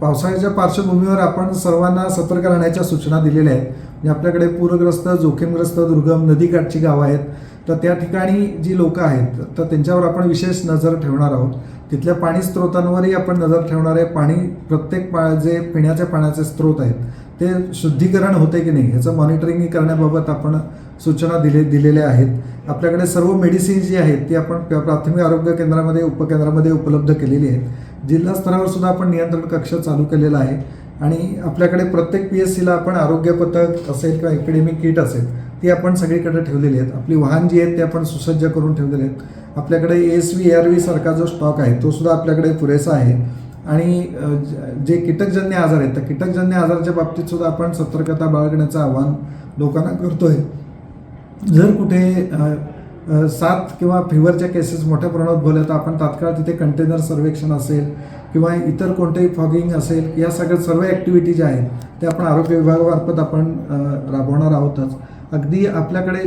पावसाळ्याच्या पार्श्वभूमीवर आपण सर्वांना सतर्क राहण्याच्या सूचना दिलेल्या आहेत. म्हणजे आपल्याकडे पूरग्रस्त, जोखीमग्रस्त, दुर्गम, नदीकाठची गावं आहेत. तर त्या ठिकाणी जी लोकं आहेत तर त्यांच्यावर आपण विशेष नजर ठेवणार आहोत. तिथल्या पाणी स्रोतांवरही आपण नजर ठेवणार आहे. पाणी प्रत्येक जे पिण्याच्या पाण्याचे स्रोत आहेत ते शुद्धीकरण होते की नाही ह्याचं मॉनिटरिंग करण्याबाबत आपण सूचना दिलेल्या आहेत. आपल्याकडे सर्व मेडिसिन जी आहेत ती आपण प्राथमिक आरोग्य केंद्रामध्ये, उपकेंद्रामध्ये उपलब्ध केलेली आहेत. जिल्हा स्तरावर सुद्धा आपण नियंत्रण कक्ष चालू केलेला आहे आणि आपल्याकडे प्रत्येक PSCला आपण आरोग्य पथक असेल किंवा एपिडेमिक किट असेल ती आपण सगळीकडे ठेवलेली आहेत. आपली वाहन जी आहेत ते आपण सुसज्ज करून ठेवलेले आहेत. आपल्याकडे ASV ARV सारखा जो स्टॉक आहे तो सुद्धा आपल्याकडे पुरेसा आहे. आणि जे कीटकजन्य आजार आहेत त्या कीटकजन्य आजाराच्या बाबतीत सुद्धा आपण सतर्कता बाळगण्याचं आवाहन लोकांना करतोय. जर कुठे साथ किंवा फिवरच्या केसेस मोठ्या प्रमाणात बोलल्या तर आपण तात्काळ तिथे कंटेनर सर्वेक्षण असेल किंवा इतर कोणतेही फॉगिंग असेल या सर्व ॲक्टिव्हिटी ज्या आहेत त्या आपण आरोग्य विभागामार्फत आपण राबवणार आहोतच. अगदी आपल्याकडे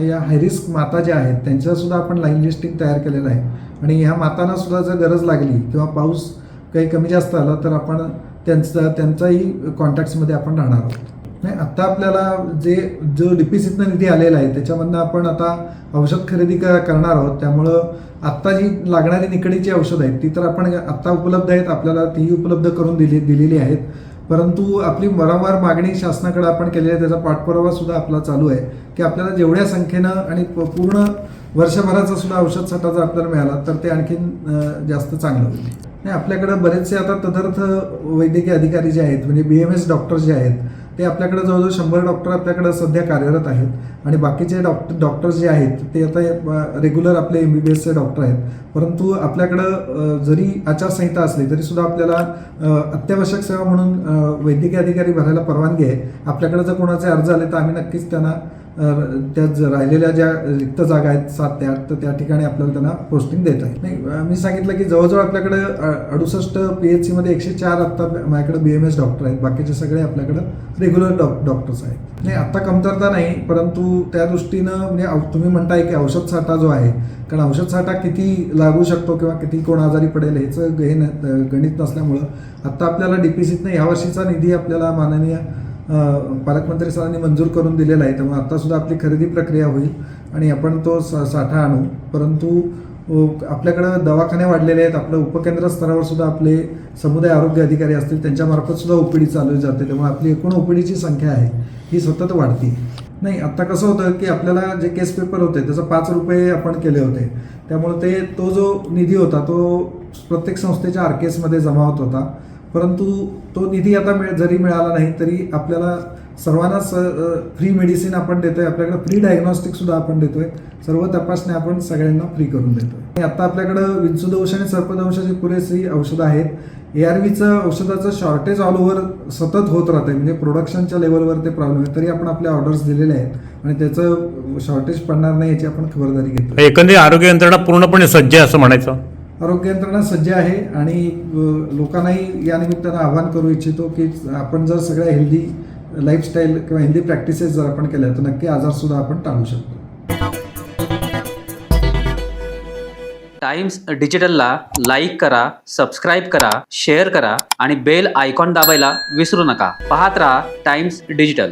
या हायरिस्क माता ज्या आहेत त्यांच्यासुद्धा आपण लाईन लिस्टिंग तयार केलेलं आहे आणि ह्या मातांना सुद्धा जर गरज लागली किंवा पाऊस काही कमी जास्त आला तर आपण त्यांचाही कॉन्टॅक्ट्समध्ये आपण राहणार आहोत. नाही, आत्ता आपल्याला जो DPCतनं निधी आलेला आहे त्याच्यामधनं आपण आता औषध खरेदी करणार आहोत. त्यामुळं आत्ता जी लागणारी निकडीची औषधं आहेत ती तर आपण आत्ता उपलब्ध आहेत, आपल्याला तीही उपलब्ध करून दिलेली आहेत. परंतु आपली वारंवार मागणी शासनाकडे आपण केलेली आहे, त्याचा पाठपुरावा सुद्धा आपला चालू आहे की आपल्याला जेवढ्या संख्येनं आणि पूर्ण वर्षभराचा सुद्धा औषध साठा जर आपल्याला मिळाला तर ते आणखीन जास्त चांगलं होईल. नाही, आपल्याकडे बरेचसे आता तदर्थ वैद्यकीय अधिकारी जे आहेत म्हणजे BMS डॉक्टर्स जे आहेत ते आपल्याकडे जवळजवळ 100 डॉक्टर आपल्याकडे सध्या कार्यरत आहेत आणि बाकीचे डॉक्टर्स जे आहेत ते आता रेग्युलर आपले MBBSचे डॉक्टर आहेत. परंतु आपल्याकडं जरी आचारसंहिता असली तरी सुद्धा आपल्याला अत्यावश्यक सेवा म्हणून वैद्यकीय अधिकारी भरायला परवानगी आहे. आपल्याकडे जर कोणाचे अर्ज आले तर आम्ही नक्कीच त्यांना त्या राहिलेल्या ज्या रिक्त जागा आहेत 7 ते 8 तर त्या ठिकाणी आपल्याला त्यांना पोस्टिंग देत आहे. नाही, मी सांगितलं की जवळजवळ आपल्याकडे 68 PHCमध्ये 104 आत्ता माझ्याकडे BMS डॉक्टर आहेत. बाकीचे सगळे आपल्याकडं रेग्युलर डॉक्टर्स आहेत. नाही, आत्ता कमतरता नाही, परंतु त्या दृष्टीनं म्हणजे तुम्ही म्हणताय की औषध साठा जो आहे, कारण औषध साठा किती लागू शकतो किंवा किती कोण आजारी पडेल ह्याचं गणित नसल्यामुळं आत्ता आपल्याला DPCतनं ह्या वर्षीचा निधी आपल्याला माननीय पालकमंत्री सरांनी मंजूर करून दिलेला आहे. त्यामुळे आत्तासुद्धा आपली खरेदी प्रक्रिया होईल आणि आपण तो साठा आणू. परंतु आपल्याकडं दवाखाने वाढलेले आहेत. आपलं उपकेंद्र स्तरावर सुद्धा आपले समुदाय आरोग्य अधिकारी असतील त्यांच्यामार्फत सुद्धा OPD चालू जाते. त्यामुळे आपली एकूण OPDची संख्या आहे ही सतत वाढती. नाही, आत्ता कसं होतं की आपल्याला जे केस पेपर होते त्याचं 5 रुपये आपण केले होते. त्यामुळे तो जो निधी होता तो प्रत्येक संस्थेच्या RKSमध्ये जमा होत होता. परंतु तो निधी आता जरी मिळाला नाही तरी आपल्याला सर्वांनाच फ्री मेडिसिन आपण देतोय. आपल्याकडे फ्री डायग्नॉस्टिक सुद्धा आपण देतोय. सर्व तपासण्या आपण सगळ्यांना फ्री करून देतोय. आता आपल्याकडं विंचूदंश आणि सर्पदंशाची पुरेशी औषधं आहेत. ARVचं औषधाचं शॉर्टेज ऑल ओव्हर सतत होत राहते, म्हणजे प्रोडक्शनच्या लेवलवर ते प्रॉब्लेम आहे. तरी आपण आपले ऑर्डर्स दिलेले आहेत आणि त्याचं शॉर्टेज पडणार नाही याची आपण खबरदारी घेतो. एकंदरीत आरोग्य यंत्रणा पूर्णपणे सज्ज आहे असं म्हणायचं. आरोग्य यंत्रणा सज्ज आहे आणि लोकांनाही या निमित्तानं आवाहन करू इच्छितो की आपण जर सगळ्या हेल्दी लाईफस्टाईल किंवा हेल्दी प्रॅक्टिसेस जर आपण केल्या तर नक्की आजारसुद्धा आपण टाळू शकतो. टाइम्स डिजिटलला लाईक करा, सबस्क्राईब करा, शेअर करा आणि बेल आयकॉन दाबायला विसरू नका. पाहत राहा टाइम्स डिजिटल.